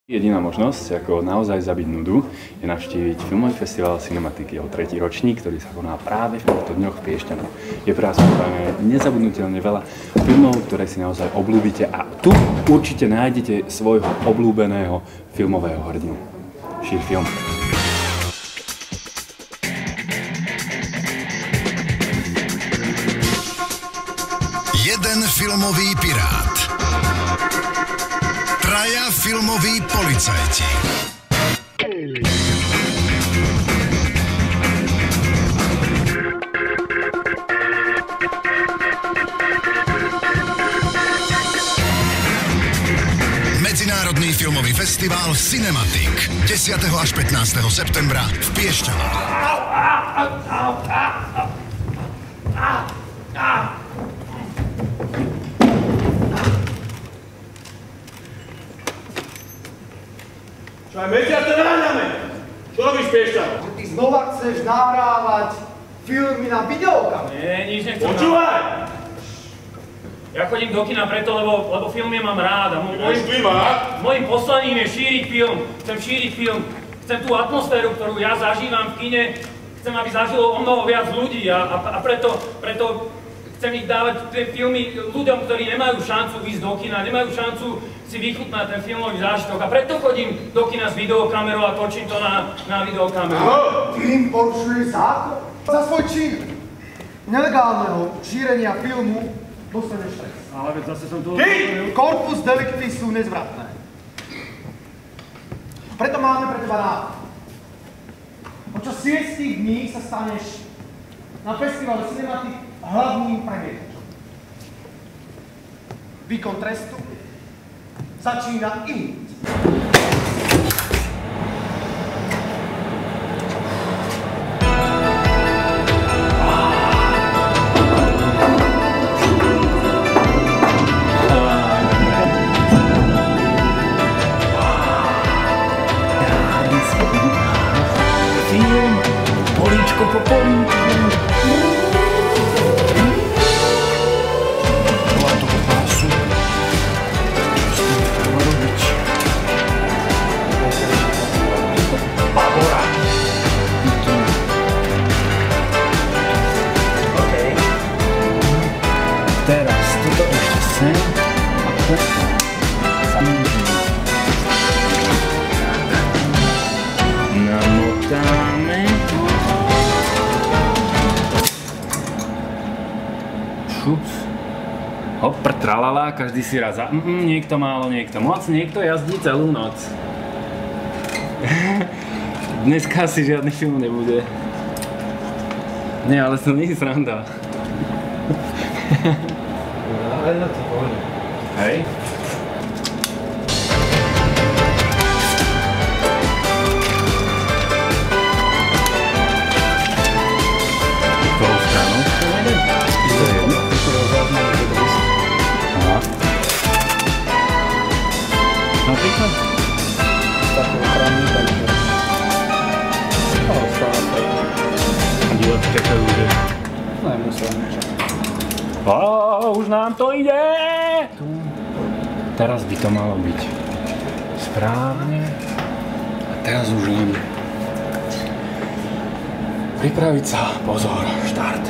Jediná možnosť, ako naozaj zabiť nudu, je navštíviť filmový festival Cinematic, jeho 3. ročník, ktorý sa koná práve v týchto dňoch v Piešťanoch. Je pre vás pripravené nezabudnutelne veľa filmov, ktoré si naozaj obľúbite a tu určite nájdete svojho obľúbeného filmového hrdinu. Šír film. Jeden filmový pirát. Traja filmoví policajti. Medzinárodný filmový festival Cinematic 10. až 15. septembra v Piešťanoch. Čo aj mesiace naháňame? Čo robíš, Piešťan? Ty znova chceš nahrávať filmy na videokame? Nie, nič nechcem. Počúvaj! Ja chodím do kina preto, lebo filmy mám rád a môjim poslaním je šíriť film. Chcem šíriť film. Chcem tú atmosféru, ktorú ja zažívam v kine, chcem, aby zažilo o mnoho viac ľudí a preto chcem ich dávať tie filmy ľuďom, ktorí nemajú šancu ísť do kina, nemajú šancu si vychutnať ten filmový zážitok. A preto chodím do kina s videokamerou a točím to na videokameru. Tým porušuješ zákon? Za svoj čin nelegálneho šírenia filmu dostaneš trest. Ale veď zase som to... Ty! Corpus delicti sú nezvratné. Preto máme pre teba návod. Počas 6 dní sa staneš na festivale Cinematic hlavným premiérom. Výkon trestu začína iný. Políčko po políčku. Teraz toto ešte sem a to namotáme. Šups. Hopr, tralala, každý si raz za... niekto málo, niekto moc, niekto jazdí celú noc. Dneska asi žiadny film nebude. Nie, ale to nie je sranda. Ale na to pohľad. Hej. Ktorou stranou to nejde? To je jedno? Aha. Napríklad? Takého právnika. Ale stále. A diváci čakajú, že... Nemusel niečo. Už nám to ide! Teraz by to malo byť správne. A teraz už len pripraviť sa. Pozor, štart.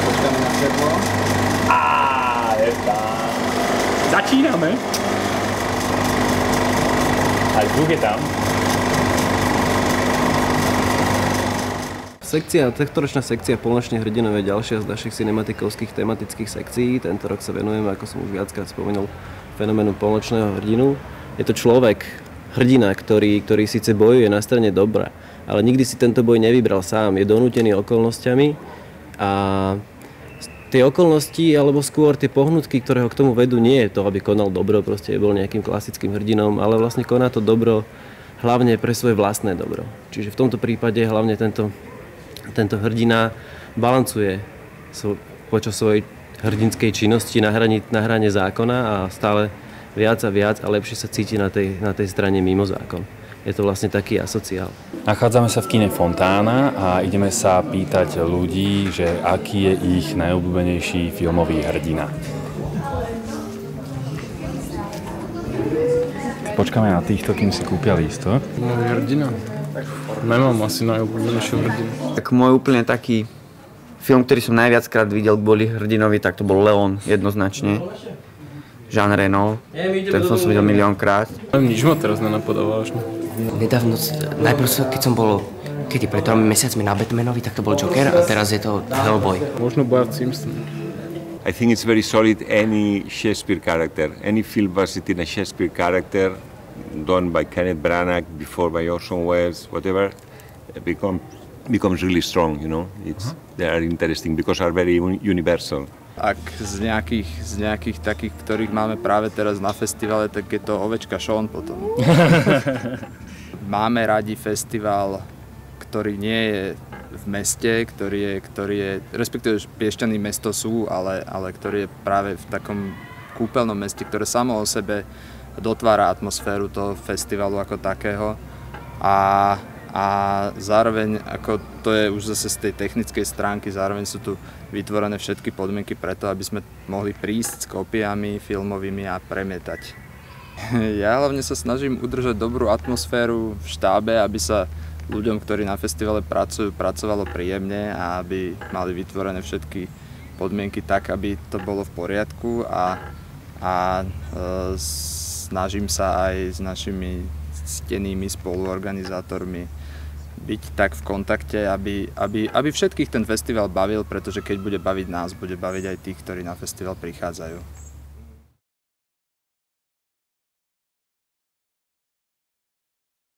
Počkáme na svetlo. Je tam. Začíname. Aj zvuk je tam. Tohtoročná sekcia Polnočných hrdinov je ďalšia z našich cinematikovských tematických sekcií. Tento rok sa venujeme, ako som už viackrát spomenul, fenoménu polnočného hrdinu. Je to človek, hrdina, ktorý síce bojuje na strane dobra, ale nikdy si tento boj nevybral sám. Je donútený okolnostiami a tie okolnosti, alebo skôr tie pohnutky, ktoré ho k tomu vedú, nie je to, aby konal dobro, proste bol nejakým klasickým hrdinom, ale vlastne koná to dobro hlavne pre svoje vlastné dobro. Čiže v tomto prípade hlavne tento hrdina balancuje počas svojej hrdinskej činnosti na hrane zákona a stále viac a lepšie sa cíti na tej strane mimo zákon. je to vlastne taký asociál. Nachádzame sa v kine Fontána a ideme sa pýtať ľudí, že aký je ich najobľúbenejší filmový hrdina. Počkáme na týchto, kým si kúpia lístok. Filmový hrdina? Nemám asi najobľúbenejšiu hrdinu. Tak môj úplne taký film, ktorý som najviackrát videl kvôli hrdinovi, tak to bol Leon, jednoznačne. Jean Reno, ten som videl miliónkrát. Nič ma teraz nenapadá vážne. Nedávno, najprv keď som bol, pred 3 mesiacmi na Batmanovi, tak to bol Joker a teraz je to Hellboy. Možno Bart Simpson. I think it's very solid any Shakespeare character. Any film was it in a Shakespeare character done by Kenneth Branagh, before by Orson Welles, whatever, becomes really strong, you know. They are interesting because are very universal. Ak z nejakých takých, ktorých máme práve teraz na festivale, tak je to Ovečka Sean potom. Máme radi festival, ktorý nie je v meste, ktorý je, respektíve Piešťany mesto sú, ale ktorý je práve v takom kúpeľnom meste, ktoré samo o sebe dotvára atmosféru toho festivalu ako takého. A zároveň, ako to je už zase z tej technickej stránky, zároveň sú tu vytvorené všetky podmienky preto, aby sme mohli prísť s kópiami filmovými a premietať. Ja hlavne sa snažím udržať dobrú atmosféru v štábe, aby sa ľuďom, ktorí na festivale pracujú, pracovalo príjemne a aby mali vytvorené všetky podmienky tak, aby to bolo v poriadku a snažím sa aj s našimi ctenými spoluorganizátormi byť tak v kontakte, aby všetkých ten festival bavil, pretože keď bude baviť nás, bude baviť aj tých, ktorí na festival prichádzajú.